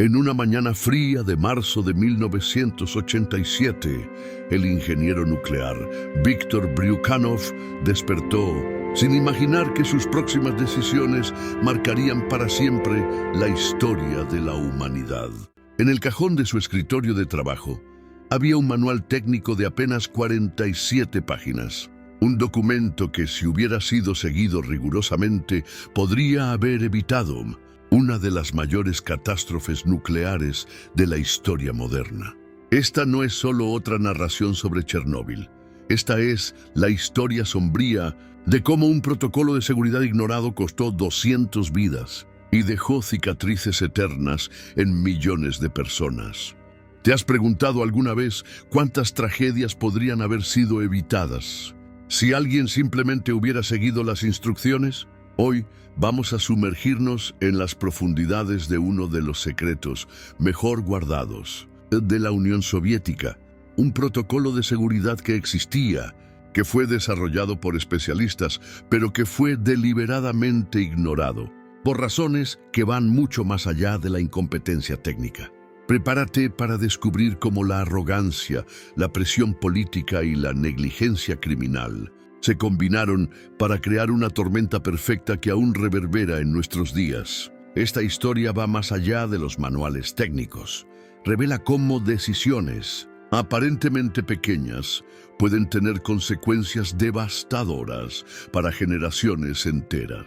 En una mañana fría de marzo de 1987, el ingeniero nuclear Viktor Bryukhanov despertó sin imaginar que sus próximas decisiones marcarían para siempre la historia de la humanidad. En el cajón de su escritorio de trabajo había un manual técnico de apenas 47 páginas. Un documento que, si hubiera sido seguido rigurosamente, podría haber evitado una de las mayores catástrofes nucleares de la historia moderna. Esta no es solo otra narración sobre Chernóbil. Esta es la historia sombría de cómo un protocolo de seguridad ignorado costó 200 vidas y dejó cicatrices eternas en millones de personas. ¿Te has preguntado alguna vez cuántas tragedias podrían haber sido evitadas si alguien simplemente hubiera seguido las instrucciones? Hoy vamos a sumergirnos en las profundidades de uno de los secretos mejor guardados de la Unión Soviética, un protocolo de seguridad que existía, que fue desarrollado por especialistas, pero que fue deliberadamente ignorado, por razones que van mucho más allá de la incompetencia técnica. Prepárate para descubrir cómo la arrogancia, la presión política y la negligencia criminal se combinaron para crear una tormenta perfecta que aún reverbera en nuestros días. Esta historia va más allá de los manuales técnicos. Revela cómo decisiones aparentemente pequeñas pueden tener consecuencias devastadoras para generaciones enteras.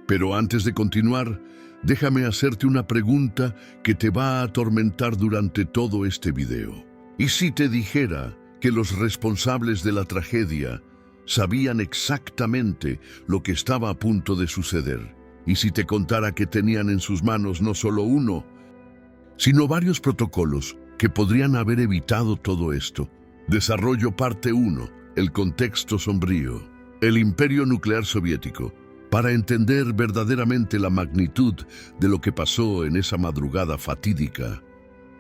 Pero antes de continuar, déjame hacerte una pregunta que te va a atormentar durante todo este video. ¿Y si te dijera que los responsables de la tragedia sabían exactamente lo que estaba a punto de suceder? ¿Y si te contara que tenían en sus manos no solo uno, sino varios protocolos que podrían haber evitado todo esto? Desarrollo parte 1. El contexto sombrío. El imperio nuclear soviético. Para entender verdaderamente la magnitud de lo que pasó en esa madrugada fatídica,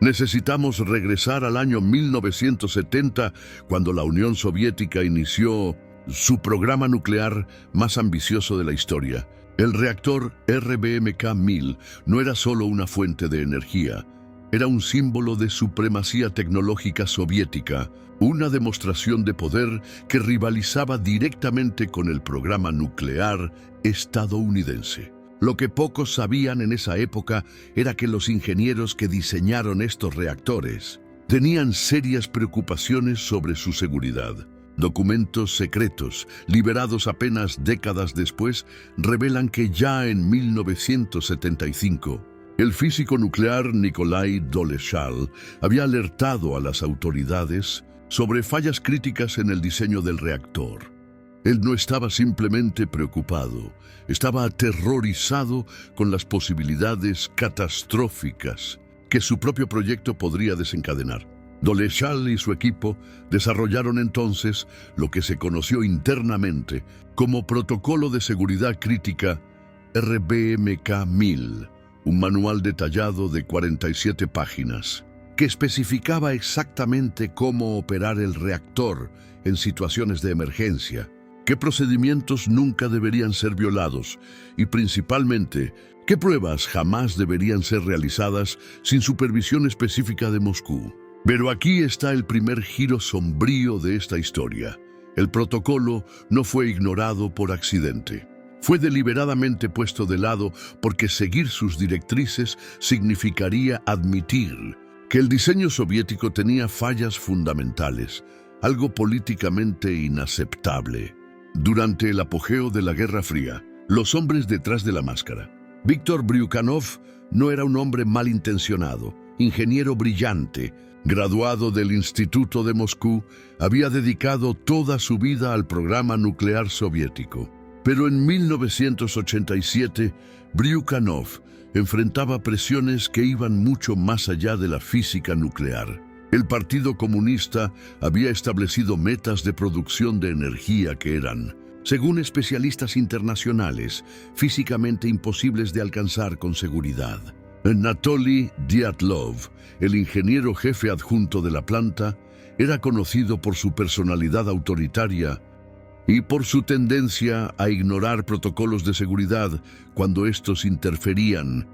necesitamos regresar al año 1970, cuando la Unión Soviética inició su programa nuclear más ambicioso de la historia. El reactor RBMK-1000 no era solo una fuente de energía, era un símbolo de supremacía tecnológica soviética, una demostración de poder que rivalizaba directamente con el programa nuclear estadounidense. Lo que pocos sabían en esa época era que los ingenieros que diseñaron estos reactores tenían serias preocupaciones sobre su seguridad. Documentos secretos, liberados apenas décadas después, revelan que ya en 1975, el físico nuclear Nikolai Dolezhal había alertado a las autoridades sobre fallas críticas en el diseño del reactor. Él no estaba simplemente preocupado, estaba aterrorizado con las posibilidades catastróficas que su propio proyecto podría desencadenar. Dolezhal y su equipo desarrollaron entonces lo que se conoció internamente como Protocolo de Seguridad Crítica RBMK-1000, un manual detallado de 47 páginas que especificaba exactamente cómo operar el reactor en situaciones de emergencia, qué procedimientos nunca deberían ser violados y, principalmente, qué pruebas jamás deberían ser realizadas sin supervisión específica de Moscú. Pero aquí está el primer giro sombrío de esta historia. El protocolo no fue ignorado por accidente. Fue deliberadamente puesto de lado porque seguir sus directrices significaría admitir que el diseño soviético tenía fallas fundamentales, algo políticamente inaceptable. Durante el apogeo de la Guerra Fría, los hombres detrás de la máscara. Viktor Bryukhanov no era un hombre malintencionado, ingeniero brillante, graduado del Instituto de Moscú, había dedicado toda su vida al programa nuclear soviético. Pero en 1987, Bryukhanov enfrentaba presiones que iban mucho más allá de la física nuclear. El Partido Comunista había establecido metas de producción de energía que eran, según especialistas internacionales, físicamente imposibles de alcanzar con seguridad. Anatoly Dyatlov, el ingeniero jefe adjunto de la planta, era conocido por su personalidad autoritaria y por su tendencia a ignorar protocolos de seguridad cuando estos interferían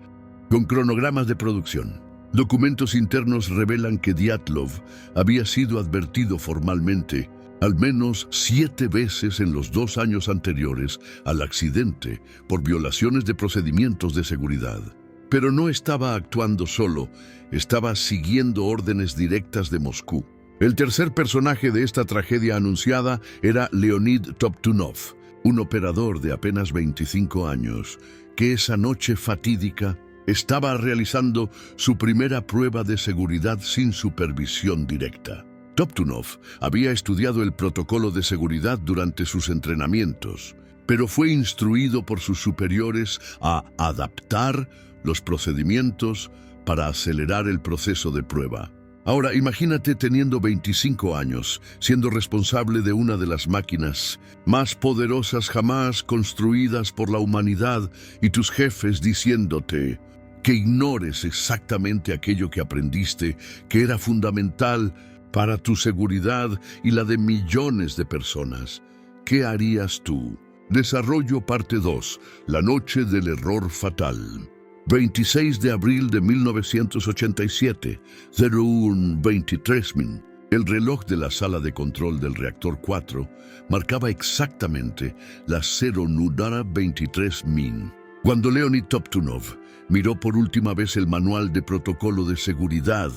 con cronogramas de producción. Documentos internos revelan que Dyatlov había sido advertido formalmente al menos 7 veces en los 2 años anteriores al accidente por violaciones de procedimientos de seguridad. Pero no estaba actuando solo, estaba siguiendo órdenes directas de Moscú. El tercer personaje de esta tragedia anunciada era Leonid Toptunov, un operador de apenas 25 años, que esa noche fatídica estaba realizando su primera prueba de seguridad sin supervisión directa. Toptunov había estudiado el protocolo de seguridad durante sus entrenamientos, pero fue instruido por sus superiores a adaptar los procedimientos para acelerar el proceso de prueba. Ahora, imagínate teniendo 25 años, siendo responsable de una de las máquinas más poderosas jamás construidas por la humanidad y tus jefes diciéndote que ignores exactamente aquello que aprendiste, que era fundamental para tu seguridad y la de millones de personas. ¿Qué harías tú? Desarrollo parte 2. La noche del error fatal. 26 de abril de 1987, 01:23 min. El reloj de la sala de control del reactor 4 marcaba exactamente las 0:23 min. Cuando Leonid Toptunov miró por última vez el manual de protocolo de seguridad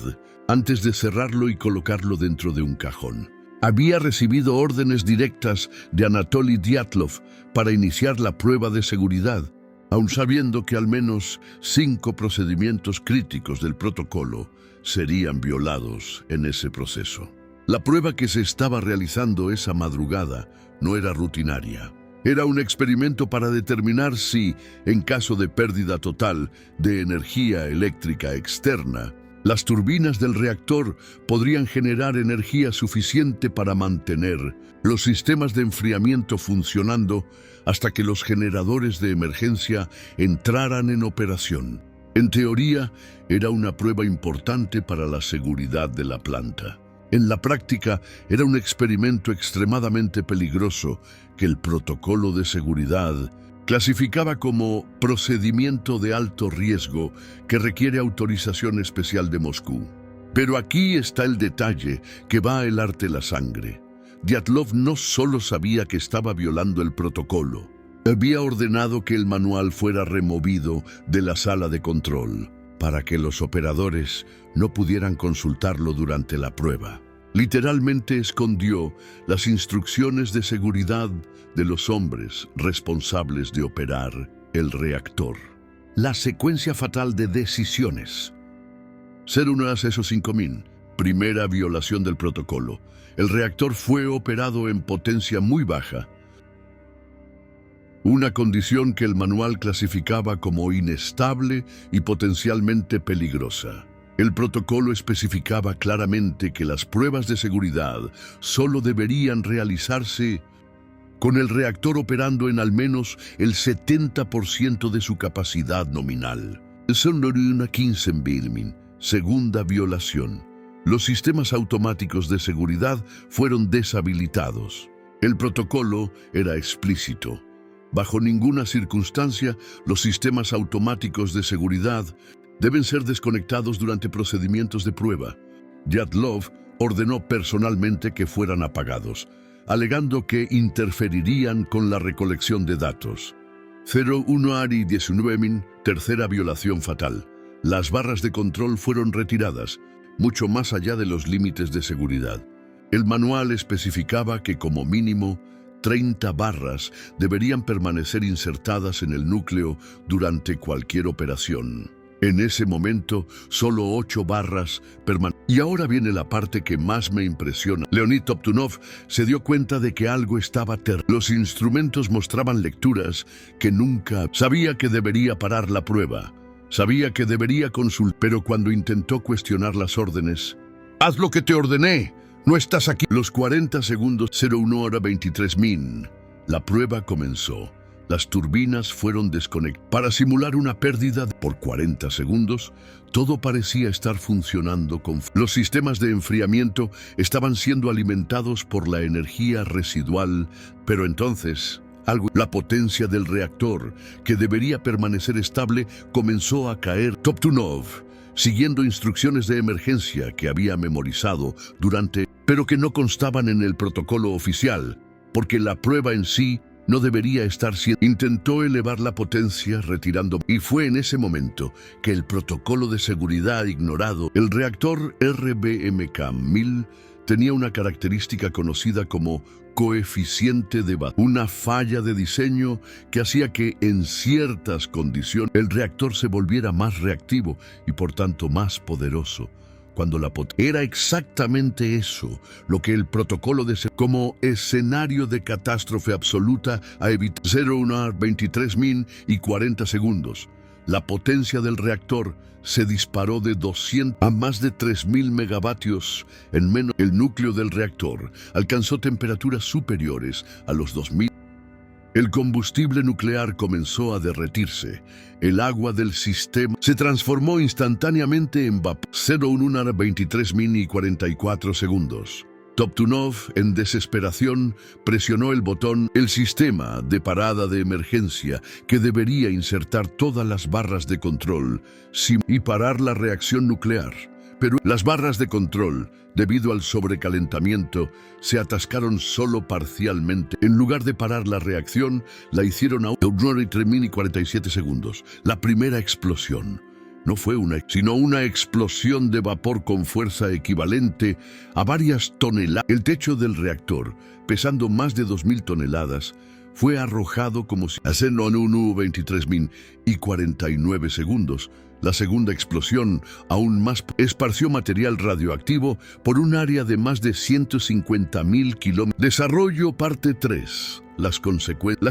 antes de cerrarlo y colocarlo dentro de un cajón. Había recibido órdenes directas de Anatoly Dyatlov para iniciar la prueba de seguridad, aun sabiendo que al menos 5 procedimientos críticos del protocolo serían violados en ese proceso. La prueba que se estaba realizando esa madrugada no era rutinaria. Era un experimento para determinar si, en caso de pérdida total de energía eléctrica externa, las turbinas del reactor podrían generar energía suficiente para mantener los sistemas de enfriamiento funcionando hasta que los generadores de emergencia entraran en operación. En teoría, era una prueba importante para la seguridad de la planta. En la práctica, era un experimento extremadamente peligroso que el protocolo de seguridad clasificaba como procedimiento de alto riesgo que requiere autorización especial de Moscú. Pero aquí está el detalle que va a helarte la sangre. Dyatlov no solo sabía que estaba violando el protocolo, había ordenado que el manual fuera removido de la sala de control para que los operadores no pudieran consultarlo durante la prueba. Literalmente escondió las instrucciones de seguridad de los hombres responsables de operar el reactor. La secuencia fatal de decisiones. 01:05 min. Primera violación del protocolo. El reactor fue operado en potencia muy baja, una condición que el manual clasificaba como inestable y potencialmente peligrosa. El protocolo especificaba claramente que las pruebas de seguridad solo deberían realizarse con el reactor operando en al menos el 70% de su capacidad nominal. 01:15 min. Segunda violación. Los sistemas automáticos de seguridad fueron deshabilitados. El protocolo era explícito. Bajo ninguna circunstancia, los sistemas automáticos de seguridad deben ser desconectados durante procedimientos de prueba. Dyatlov ordenó personalmente que fueran apagados, alegando que interferirían con la recolección de datos. 01:19 min. Tercera violación fatal. Las barras de control fueron retiradas, mucho más allá de los límites de seguridad. El manual especificaba que como mínimo 30 barras deberían permanecer insertadas en el núcleo durante cualquier operación. En ese momento, solo 8 barras permanecían. Y ahora viene la parte que más me impresiona. Leonid Toptunov se dio cuenta de que algo estaba terrible. Los instrumentos mostraban lecturas que nunca sabía que debería parar la prueba. Sabía que debería consultar, pero cuando intentó cuestionar las órdenes, ¡haz lo que te ordené! ¡No estás aquí! Los 40 segundos, 01:23 min. La prueba comenzó. Las turbinas fueron desconectadas. Para simular una pérdida por 40 segundos, todo parecía estar funcionando con... Los sistemas de enfriamiento estaban siendo alimentados por la energía residual, pero entonces... La potencia del reactor, que debería permanecer estable, comenzó a caer. Toptunov siguiendo instrucciones de emergencia que había memorizado pero que no constaban en el protocolo oficial, porque la prueba en sí no debería estar siendo. Intentó elevar la potencia retirando, y fue en ese momento que el protocolo de seguridad ignorado. El reactor RBMK-1000 tenía una característica conocida como coeficiente de vacío, una falla de diseño que hacía que en ciertas condiciones el reactor se volviera más reactivo y por tanto más poderoso. Cuando era exactamente eso lo que el protocolo como escenario de catástrofe absoluta a evitar 0,1 y 40 segundos. La potencia del reactor se disparó de 200 a más de 3.000 megavatios en menos. El núcleo del reactor alcanzó temperaturas superiores a los 2.000. El combustible nuclear comenzó a derretirse. El agua del sistema se transformó instantáneamente en vapor. 0,1 y 44 segundos. Toptunov, en desesperación, presionó el botón. El sistema de parada de emergencia, que debería insertar todas las barras de control y parar la reacción nuclear. Pero las barras de control, debido al sobrecalentamiento, se atascaron solo parcialmente. En lugar de parar la reacción, la hicieron a 1,3 y 47 segundos. La primera explosión no fue sino una explosión de vapor con fuerza equivalente a varias toneladas. El techo del reactor, pesando más de 2.000 toneladas, fue arrojado como si hace 23.000 y 49 segundos. La segunda explosión, aún más, esparció material radioactivo por un área de más de 150.000 kilómetros. Desarrollo parte 3. Las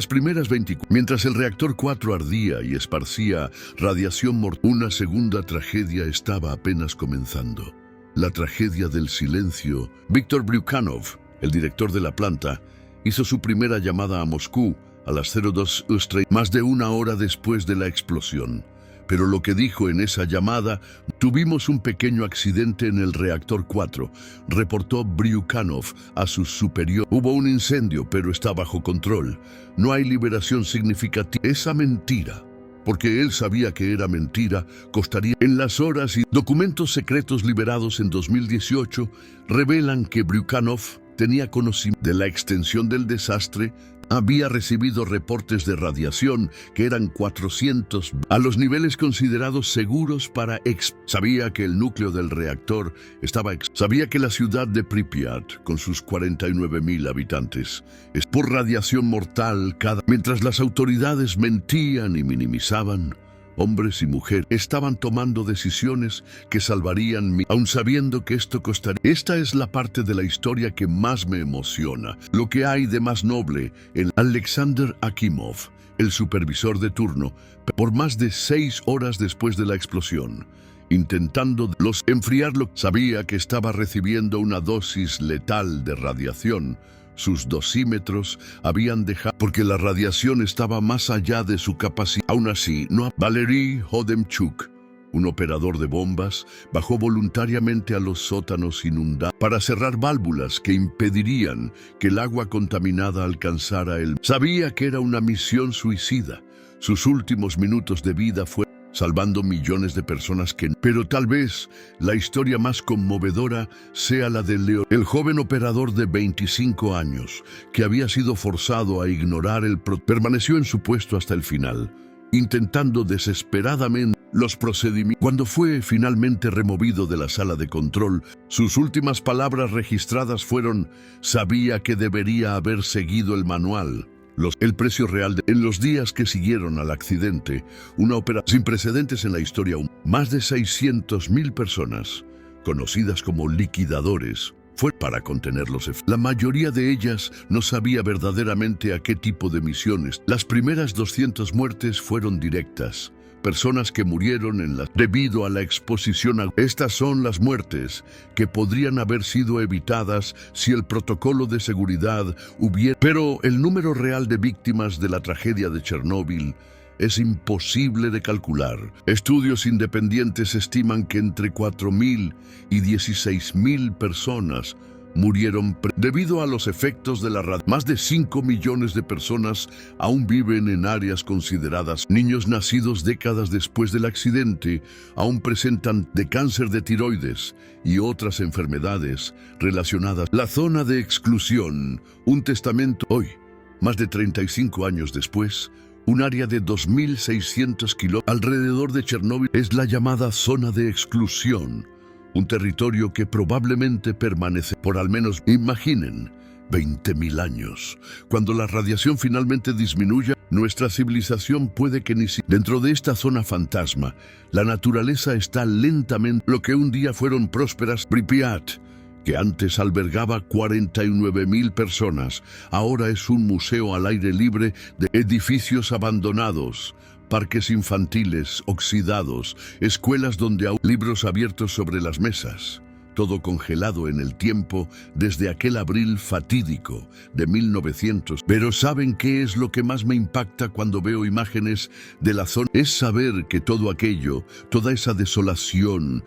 primeras 24. Mientras el reactor 4 ardía y esparcía radiación mortal, una segunda tragedia estaba apenas comenzando. La tragedia del silencio. Viktor Bryukhanov, el director de la planta, hizo su primera llamada a Moscú a las 02:30, más de una hora después de la explosión. Pero lo que dijo en esa llamada: tuvimos un pequeño accidente en el reactor 4, reportó Bryukhanov a sus superiores. Hubo un incendio, pero está bajo control. No hay liberación significativa. Esa mentira, porque él sabía que era mentira, costaría. En las horas y documentos secretos liberados en 2018 revelan que Bryukhanov tenía conocimiento de la extensión del desastre. Había recibido reportes de radiación que eran 400 a los niveles considerados seguros para Sabía que el núcleo del reactor estaba Sabía que la ciudad de Pripyat, con sus 49.000 habitantes, es por radiación mortal Mientras las autoridades mentían y minimizaban, hombres y mujeres estaban tomando decisiones que salvarían aun sabiendo que esto costaría. Esta es la parte de la historia que más me emociona. Lo que hay de más noble en Alexander Akimov, el supervisor de turno, por más de 6 horas después de la explosión, intentando enfriarlo, sabía que estaba recibiendo una dosis letal de radiación. Sus dosímetros habían dejado porque la radiación estaba más allá de su capacidad. Aún así, Valery Hodemchuk, un operador de bombas, bajó voluntariamente a los sótanos inundados para cerrar válvulas que impedirían que el agua contaminada alcanzara Sabía que era una misión suicida. Sus últimos minutos de vida fueron salvando millones de personas Pero tal vez la historia más conmovedora sea la de Leo, el joven operador de 25 años, que había sido forzado a ignorar permaneció en su puesto hasta el final, intentando desesperadamente los procedimientos. Cuando fue finalmente removido de la sala de control, sus últimas palabras registradas fueron: sabía que debería haber seguido el manual. El precio real en los días que siguieron al accidente, una operación sin precedentes en la historia. Más de 600.000 personas, conocidas como liquidadores, fue para contener los efectos. La mayoría de ellas no sabía verdaderamente a qué tipo de misiones. Las primeras 200 muertes fueron directas. Personas que murieron debido a la exposición. Estas son las muertes que podrían haber sido evitadas si el protocolo de seguridad hubiera. Pero el número real de víctimas de la tragedia de Chernóbil es imposible de calcular. Estudios independientes estiman que entre 4.000 y 16.000 personas murieron debido a los efectos de la radiación. Más de 5 millones de personas aún viven en áreas consideradas. Niños nacidos décadas después del accidente aún presentan de cáncer de tiroides y otras enfermedades relacionadas. La zona de exclusión, un testamento. Hoy, más de 35 años después, un área de 2.600 kilómetros alrededor de Chernóbil es la llamada zona de exclusión. Un territorio que probablemente permanece por al menos, imaginen, 20.000 años. Cuando la radiación finalmente disminuya, nuestra civilización puede que ni siquiera. Dentro de esta zona fantasma, la naturaleza está lentamente. Lo que un día fueron prósperas Pripyat, que antes albergaba 49.000 personas, ahora es un museo al aire libre de edificios abandonados, parques infantiles oxidados, escuelas donde hay libros abiertos sobre las mesas, todo congelado en el tiempo desde aquel abril fatídico de 1900. Pero ¿saben qué es lo que más me impacta cuando veo imágenes de la zona? Es saber que todo aquello, toda esa desolación,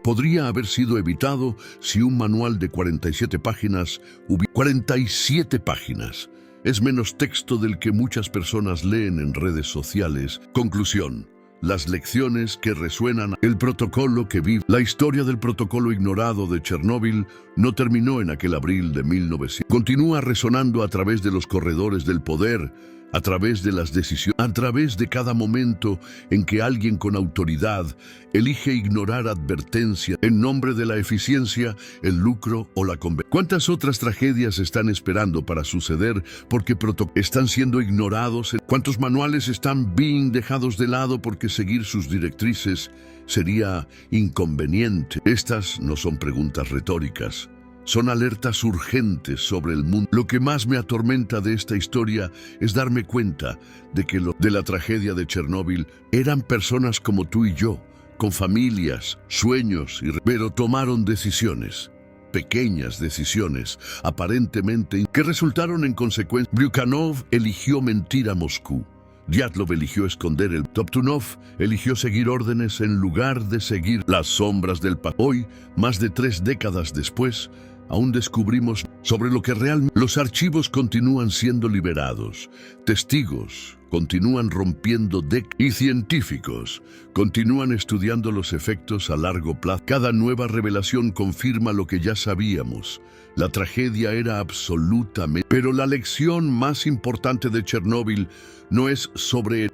podría haber sido evitado si un manual de 47 páginas hubiera... 47 páginas. Es menos texto del que muchas personas leen en redes sociales. Conclusión. Las lecciones que resuenan, el protocolo que vive. La historia del protocolo ignorado de Chernóbil no terminó en aquel abril de 1900. Continúa resonando a través de los corredores del poder, a través de las decisiones, a través de cada momento en que alguien con autoridad elige ignorar advertencia en nombre de la eficiencia, el lucro o la conveniencia. ¿Cuántas otras tragedias están esperando para suceder porque están siendo ignorados? ¿Cuántos manuales están being dejados de lado porque seguir sus directrices sería inconveniente? Estas no son preguntas retóricas. Son alertas urgentes sobre el mundo. Lo que más me atormenta de esta historia es darme cuenta de que de la tragedia de Chernóbil eran personas como tú y yo, con familias, sueños, pero tomaron decisiones, pequeñas decisiones, aparentemente, que resultaron en consecuencia. Bryukhanov eligió mentir a Moscú. Dyatlov eligió esconder el Toptunov, eligió seguir órdenes en lugar de seguir las sombras del pasado. Hoy, más de 3 décadas después, aún descubrimos sobre lo que realmente. Los archivos continúan siendo liberados, testigos continúan rompiendo y científicos continúan estudiando los efectos a largo plazo. Cada nueva revelación confirma lo que ya sabíamos. La tragedia era absolutamente... Pero la lección más importante de Chernóbil no es sobre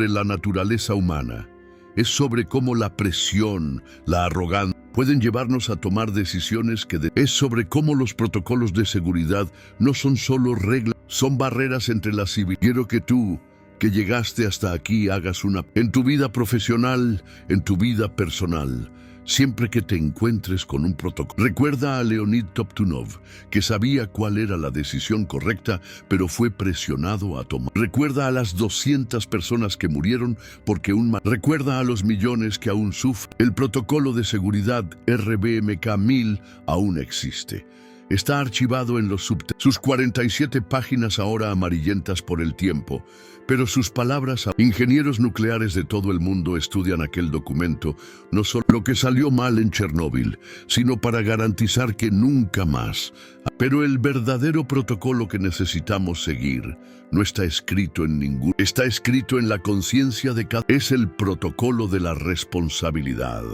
la naturaleza humana. Es sobre cómo la presión, la arrogancia, pueden llevarnos a tomar decisiones es sobre cómo los protocolos de seguridad no son solo reglas, son barreras entre la civilización. Quiero que tú, que llegaste hasta aquí, hagas en tu vida profesional, en tu vida personal. Siempre que te encuentres con un protocolo, recuerda a Leonid Toptunov, que sabía cuál era la decisión correcta, pero fue presionado a tomar. Recuerda a las 200 personas que murieron porque recuerda a los millones que aún sufren. El protocolo de seguridad RBMK-1000 aún existe. Está archivado en sus 47 páginas ahora amarillentas por el tiempo, pero sus palabras. Ingenieros nucleares de todo el mundo estudian aquel documento, no solo lo que salió mal en Chernóbil, sino para garantizar que nunca más. Pero el verdadero protocolo que necesitamos seguir no está escrito en ningún. Está escrito en la conciencia de cada. Es el protocolo de la responsabilidad,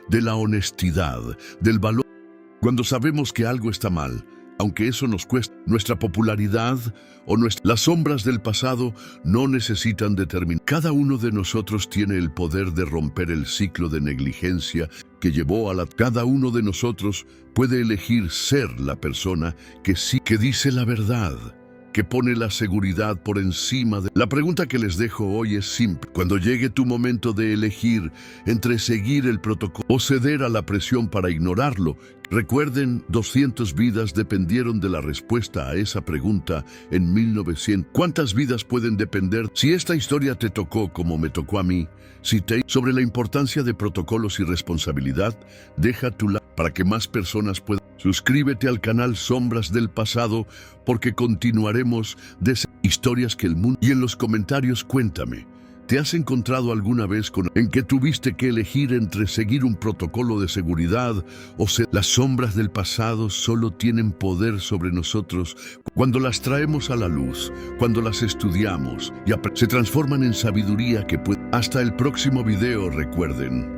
de la honestidad, del valor. Cuando sabemos que algo está mal, aunque eso nos cueste, nuestra popularidad o las sombras del pasado no necesitan determinar. Cada uno de nosotros tiene el poder de romper el ciclo de negligencia que llevó a la... Cada uno de nosotros puede elegir ser la persona que dice la verdad, que pone la seguridad por encima de... La pregunta que les dejo hoy es simple. Cuando llegue tu momento de elegir entre seguir el protocolo o ceder a la presión para ignorarlo, recuerden, 200 vidas dependieron de la respuesta a esa pregunta en 1900. ¿Cuántas vidas pueden depender? Si esta historia te tocó como me tocó a mí, sobre la importancia de protocolos y responsabilidad, deja tu like para que más personas puedan. Suscríbete al canal Sombras del Pasado porque continuaremos de historias que el mundo... Y en los comentarios cuéntame, ¿Te has encontrado alguna vez en que tuviste que elegir entre seguir un protocolo de seguridad o las sombras del pasado solo tienen poder sobre nosotros cuando las traemos a la luz, cuando las estudiamos y se transforman en sabiduría que puede... Hasta el próximo video, recuerden.